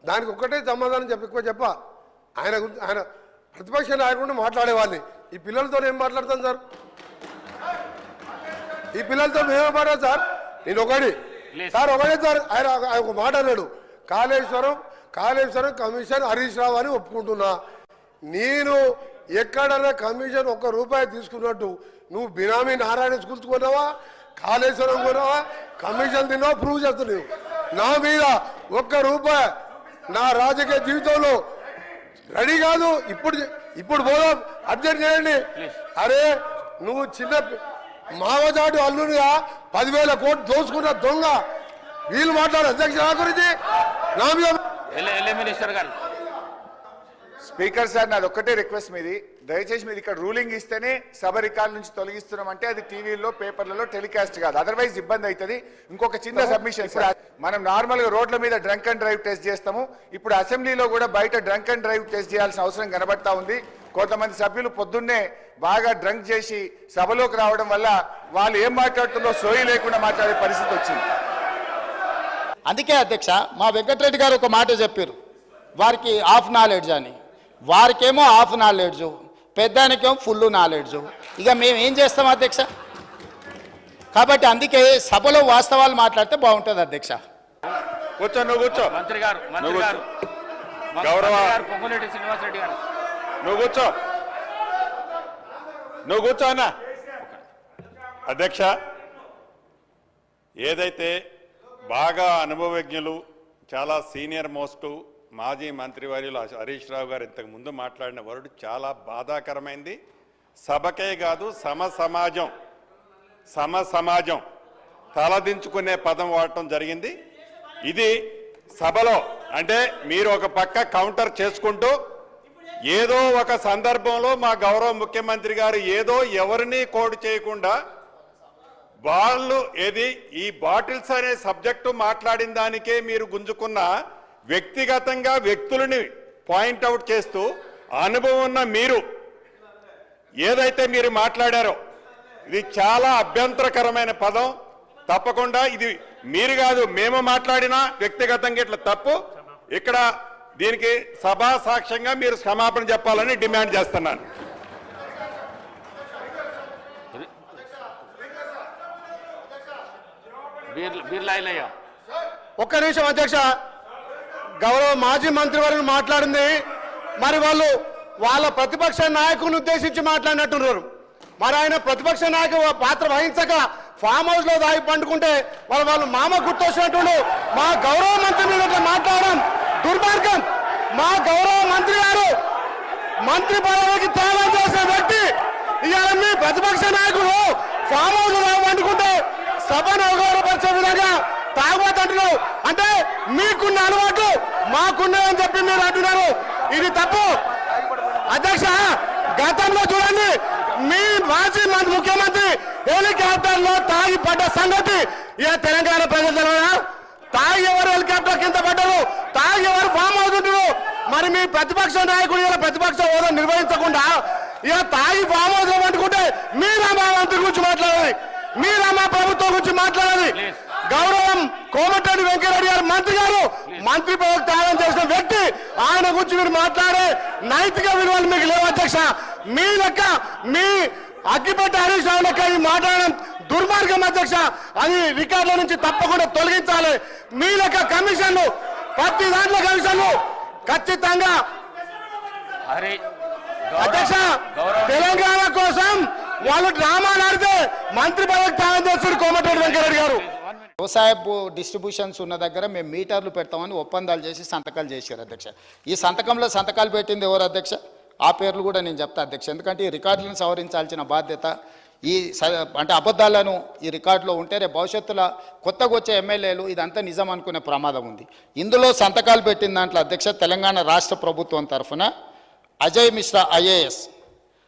దానికి ఒక్కటే సమాధానం ఎక్కువ చెప్ప ఆయన గురించి ఆయన ప్రతిపక్ష నాయకుడు మాట్లాడేవాడిని ఈ పిల్లలతో ఏం మాట్లాడతాను సార్ ఈ పిల్లలతో మేమే మాట్లాడు సార్ నేను ఒకటి సార్ ఒకటే సార్ ఆయన ఒక మాట అన్నాడు కాళేశ్వరం కమిషన్ హరీష్ రావు అని ఒప్పుకుంటున్నా నేను ఎక్కడన్నా కమిషన్ ₹1 తీసుకున్నట్టు నువ్వు బినామీ నారాయణ స్కూల్స్ కొన్నావా కాళేశ్వరం కొన్నావా కమిషన్ తిన్నావా ప్రూవ్ చేస్తున్నావు నా మీద ₹1 నా రాజకీయ జీవితంలో రెడీ కాదు ఇప్పుడు పోదాం అర్జెంట్ చేయండి అరే నువ్వు చిన్న మావజాటు అల్లునిగా 10,000 కోట్లు దోచుకున్న దొంగ వీళ్ళు మాట్లాడు అధ్యక్ష నా గురించి నా మీద స్పీకర్ సార్ నాది ఒక్కటే రిక్వెస్ట్ మీది దయచేసి మీరు ఇక్కడ రూలింగ్ ఇస్తేనే సభ రికార్డు నుంచి తొలగిస్తున్నామంటే అది టీవీలో పేపర్లలో టెలికాస్ట్ కాదు అదర్వైజ్ ఇబ్బంది అవుతుంది ఇంకొక చిన్న సబ్మిషన్ సార్ మనం నార్మల్ గా రోడ్ల మీద డ్రంక్ అండ్ డ్రైవ్ టెస్ట్ చేస్తాము ఇప్పుడు అసెంబ్లీలో కూడా బయట డ్రంక్ అండ్ డ్రైవ్ టెస్ట్ చేయాల్సిన అవసరం కనబడతా ఉంది కొంతమంది సభ్యులు పొద్దున్నే బాగా డ్రంక్ చేసి సభలోకి రావడం వల్ల వాళ్ళు ఏం మాట్లాడుతుందో సోయి లేకుండా మాట్లాడే పరిస్థితి వచ్చింది అందుకే అధ్యక్ష మా వెంకటరెడ్డి గారు ఒక మాట చెప్పారు వారికి హాఫ్ నాలెడ్జ్ అని వారికేమో హాఫ్ నాలెడ్జ్ పెద్దానికేమో ఫుల్ నాలెడ్జ్ ఇక మేము ఏం చేస్తాం అధ్యక్ష కాబట్టి అందుకే సభలో వాస్తవాలు మాట్లాడితే బాగుంటుంది అధ్యక్ష కూర్చో నువ్వు కూర్చో మంత్రి గారు గౌరవ పొంగులేటి శ్రీనివాసరెడ్డి గారు నువ్వు కూర్చో అన్న అధ్యక్ష ఏదైతే బాగా అనుభవజ్ఞులు చాలా సీనియర్ మోస్ట్ మాజీ మంత్రివర్యులు హరీష్ రావు గారు ఇంతకు ముందు మాట్లాడిన వర్డ్ చాలా బాధాకరమైంది సభకే కాదు సమాజం తలదించుకునే పదం వాడటం జరిగింది ఇది సభలో అంటే మీరు ఒక పక్క కౌంటర్ చేసుకుంటూ ఏదో ఒక సందర్భంలో మా గౌరవ ముఖ్యమంత్రి గారు ఏదో ఎవరిని కోడ్ చేయకుండా వాళ్ళు ఈ బాటిల్స్ అనే సబ్జెక్టు మాట్లాడిన దానికే మీరు గుంజుకున్న వ్యక్తిగతంగా వ్యక్తులని పాయింట్అవుట్ చేస్తూ అనుభవం ఉన్న మీరు ఏదైతే మీరు మాట్లాడారో ఇది చాలా అభ్యంతరకరమైన పదం తప్పకుండా ఇది మీరు కాదు మేము మాట్లాడినా వ్యక్తిగతంగా ఇట్లా తప్పు ఇక్కడ దీనికి సభా సాక్ష్యంగా మీరు క్షమాపణ చెప్పాలని డిమాండ్ చేస్తున్నాను ఒక్క నిమిషం అధ్యక్ష గౌరవ మాజీ మంత్రివర్యులు మాట్లాడింది మరి వాళ్ళ ప్రతిపక్ష నాయకులను ఉద్దేశించి మాట్లాడినట్టున్నారు మరి ఆయన ప్రతిపక్ష నాయకు పాత్ర వహించక ఫామ్ హౌస్ లో దాగి పండుకుంటే వాళ్ళు మామ గుర్తొచ్చినట్టు మా గౌరవ మంత్రి మీద మాట్లాడడం దుర్మార్గం మా గౌరవ మంత్రి గారు మంత్రి పదవికి త్యాగం చేసిన వ్యక్తి ఇవాళ మీ ప్రతిపక్ష నాయకులు ఫామ్ హౌస్ లో పండుకుంటే సభను అవగౌరవపరిచే విధంగా తాగబోతుంటున్నావు అంటే మీకున్న అలవాటు మాకున్నదని చెప్పి మీరు అంటున్నారు ఇది తప్పు అధ్యక్ష గతంలో చూడండి మీ మాజీ ముఖ్యమంత్రి హెలికాప్టర్ లో తాగి పడ్డ సంగతి ఇక తెలంగాణ ప్రజలు తాగి ఎవరు హెలికాప్టర్ కింద పడ్డారు తాగి ఎవరు ఫామ్ అవుతుంటారు మరి మీ ప్రతిపక్ష నాయకుడు ఇలా ప్రతిపక్ష హోదా నిర్వహించకుండా ఇక తాగి ఫామ్ హౌస్ లో పట్టుకుంటే మీరా మా మంత్రి గురించి మాట్లాడాలి మీరా మా ప్రభుత్వం గురించి మాట్లాడాలి గౌరవం కోమటిరెడ్డి వెంకటరెడ్డి గారు మంత్రి గారు మంత్రి పదవి త్యాగం చేసిన వ్యక్తి ఆయన గురించి మీరు మాట్లాడే నైతిక విలువలు మీకు లేవు అధ్యక్ష మీ లెక్క మీ అగ్గిపెట్టి హరీష్ రావు లెక్క ఈ మాట్లాడడం దుర్మార్గం అధ్యక్ష అది రికార్డుల నుంచి తప్పకుండా తొలగించాలి మీ లెక్క కమిషన్లు ప్రతి దాంట్లో కమిషన్లు ఖచ్చితంగా అధ్యక్ష తెలంగాణ కోసం వాళ్ళు డ్రామాలు ఆడితే మంత్రి పదవి త్యాగం చేస్తారు కోమటిరెడ్డి వెంకటరెడ్డి గారు వ్యవసాయ డిస్ట్రిబ్యూషన్స్ ఉన్న దగ్గర మేము మీటర్లు పెడతామని ఒప్పందాలు చేసి సంతకాలు చేశారు అధ్యక్ష ఈ సంతకంలో సంతకాలు పెట్టింది ఎవరు అధ్యక్ష ఆ పేర్లు కూడా నేను చెప్తా అధ్యక్ష ఎందుకంటే ఈ రికార్డులను సవరించాల్సిన బాధ్యత అంటే అబద్ధాలను ఈ రికార్డులో ఉంటే రేపు భవిష్యత్తులో కొత్తగా వచ్చే ఎమ్మెల్యేలు ఇదంతా నిజం అనుకునే ప్రమాదం ఉంది ఇందులో సంతకాలు పెట్టిన దాంట్లో అధ్యక్ష తెలంగాణ రాష్ట్ర ప్రభుత్వం తరఫున Ajay Mishra IAS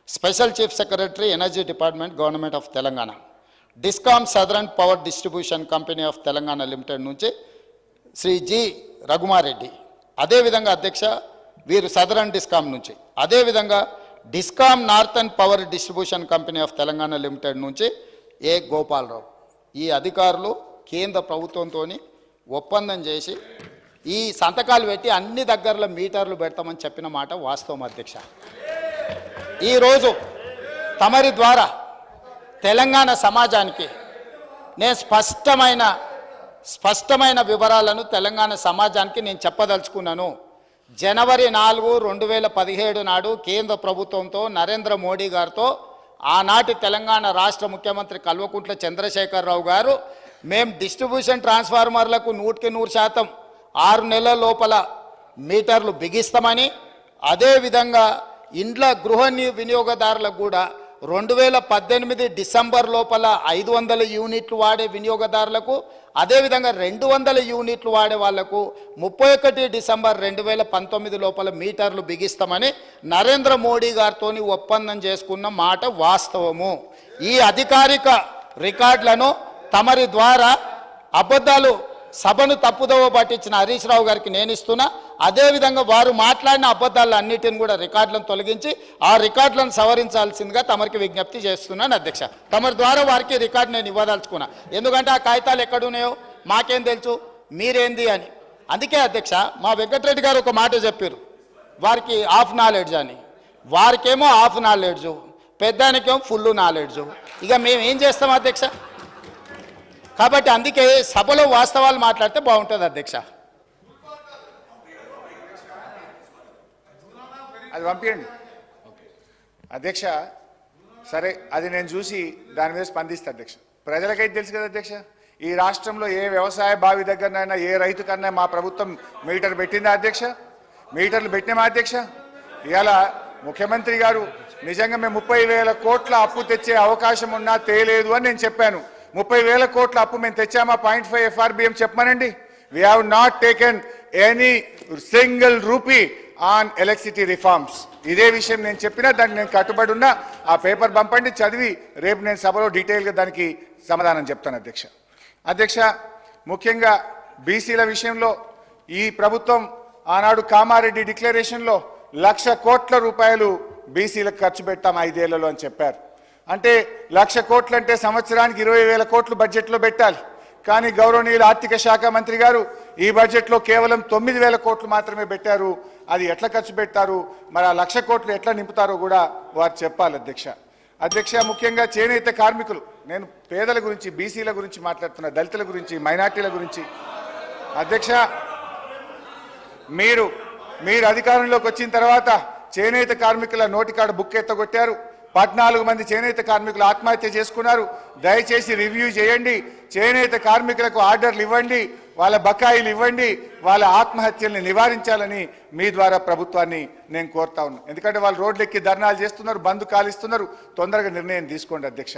special chief secretary energy department government of Telangana discom southern power distribution company of Telangana limited నుంచి శ్రీ జి రఘుమారెడ్డి అదేవిధంగా అధ్యక్ష వీరు సదరన్ డిస్కామ్ నుంచి అదేవిధంగా discom northern power distribution company of Telangana limited నుంచి ఏ గోపాలరావు ఈ అధికారులు కేంద్ర ప్రభుత్వంతో ఒప్పందం చేసి ఈ సంతకాలు పెట్టి అన్ని దగ్గరలో మీటర్లు పెడతామని చెప్పిన మాట వాస్తవం అధ్యక్ష. ఈరోజు తమరి ద్వారా తెలంగాణ సమాజానికి నేను స్పష్టమైన వివరాలను తెలంగాణ సమాజానికి నేను చెప్పదలుచుకున్నాను. జనవరి 4, 2017 నాడు కేంద్ర ప్రభుత్వంతో నరేంద్ర మోడీ గారితో ఆనాటి తెలంగాణ రాష్ట్ర ముఖ్యమంత్రి కల్వకుంట్ల చంద్రశేఖరరావు గారు మేము డిస్ట్రిబ్యూషన్ ట్రాన్స్ఫార్మర్లకు 100% 6 నెలల లోపల మీటర్లు బిగిస్తామని, అదేవిధంగా ఇండ్ల గృహ వినియోగదారులకు కూడా 2018 డిసెంబర్ లోపల 500 యూనిట్లు వాడే వినియోగదారులకు, అదేవిధంగా 200 యూనిట్లు వాడే వాళ్లకు 31 డిసెంబర్ 2019 లోపల మీటర్లు బిగిస్తామని నరేంద్ర మోడీ గారితో ఒప్పందం చేసుకున్న మాట వాస్తవము. ఈ అధికారిక రికార్డులను తమరి ద్వారా అబద్ధాలు సభను తప్పుదోవ పట్టించిన హరీష్ రావు గారికి నేను ఇస్తున్నా. అదేవిధంగా వారు మాట్లాడిన అబద్ధాలు అన్నిటిని కూడా రికార్డులను తొలగించి ఆ రికార్డులను సవరించాల్సిందిగా తమరికి విజ్ఞప్తి చేస్తున్నాను అధ్యక్ష. తమరి ద్వారా వారికి రికార్డు నేను ఇవ్వదలుచుకున్నా. ఎందుకంటే ఆ కాగితాలు ఎక్కడున్నాయో మాకేం తెలుసు, మీరేంది అని. అందుకే అధ్యక్ష మా వెంకటరెడ్డి గారు ఒక మాట చెప్పారు, వారికి హాఫ్ నాలెడ్జ్ అని. వారికేమో హాఫ్ నాలెడ్జు, పెద్దానికేమో ఫుల్ నాలెడ్జు. ఇక మేము ఏం చేస్తాం అధ్యక్ష? కాబట్టి అందుకే సభలో వాస్తవాలు మాట్లాడితే బాగుంటుంది అధ్యక్ష. అది పంపించండి అధ్యక్ష. సరే, అది నేను చూసి దాని మీద స్పందిస్తా అధ్యక్ష. ప్రజలకైతే తెలుసు కదా అధ్యక్ష, ఈ రాష్ట్రంలో ఏ వ్యవసాయ బావి దగ్గరనైనా ఏ రైతు కన్నా మా ప్రభుత్వం మీటర్ పెట్టిందా అధ్యక్ష? మీటర్లు పెట్టినామా అధ్యక్ష? ఇవాళ ముఖ్యమంత్రి గారు నిజంగా మేము 30,000 కోట్ల అప్పు తెచ్చే అవకాశం ఉన్నా తేలేదు అని నేను చెప్పాను. 30,000 కోట్ల అప్పు మేము తెచ్చామా 0.5 FRBM చెప్పమనండి. We have not taken any single rupee on electricity reforms. ఇదే విషయం నేను చెప్పినా, దానికి నేను కట్టుబడి ఉన్నా. ఆ పేపర్ పంపండి, చదివి రేపు నేను సభలో డీటెయిల్గా దానికి సమాధానం చెప్తాను అధ్యక్ష. అధ్యక్ష, ముఖ్యంగా బీసీల విషయంలో ఈ ప్రభుత్వం ఆనాడు కామారెడ్డి డిక్లరేషన్లో 1,00,000 కోట్ల రూపాయలు బీసీలకు ఖర్చు పెట్టాం 5 ఏళ్లలో అని చెప్పారు. అంటే 1,00,000 కోట్లు అంటే సంవత్సరానికి 20,000 కోట్లు బడ్జెట్లో పెట్టాలి. కానీ గౌరవనీయులు ఆర్థిక శాఖ మంత్రి గారు ఈ బడ్జెట్లో కేవలం 9,000 కోట్లు మాత్రమే పెట్టారు. అది ఎట్లా ఖర్చు పెట్టారు, మరి ఆ 1,00,000 కోట్లు ఎట్లా నింపుతారో కూడా వారు చెప్పాలి అధ్యక్ష. అధ్యక్ష, ముఖ్యంగా చేనేత కార్మికులు, నేను పేదల గురించి, బీసీల గురించి మాట్లాడుతున్నా, దళితుల గురించి, మైనార్టీల గురించి. అధ్యక్ష, మీరు అధికారంలోకి వచ్చిన తర్వాత చేనేత కార్మికుల నోటికాడ బుక్ ఎత్తగొట్టారు. 14 మంది చేనేత కార్మికులు ఆత్మహత్య చేసుకున్నారు. దయచేసి రివ్యూ చేయండి, చేనేత కార్మికులకు ఆర్డర్లు ఇవ్వండి, వాళ్ళ బకాయిలు ఇవ్వండి, వాళ్ళ ఆత్మహత్యల్ని నివారించాలని మీ ద్వారా ప్రభుత్వాన్ని నేను కోరుతా ఉన్నాను. ఎందుకంటే వాళ్ళు రోడ్లెక్కి ధర్నాలు చేస్తున్నారు, బంద్ కాలిస్తున్నారు. తొందరగా నిర్ణయం తీసుకోండి అధ్యక్ష.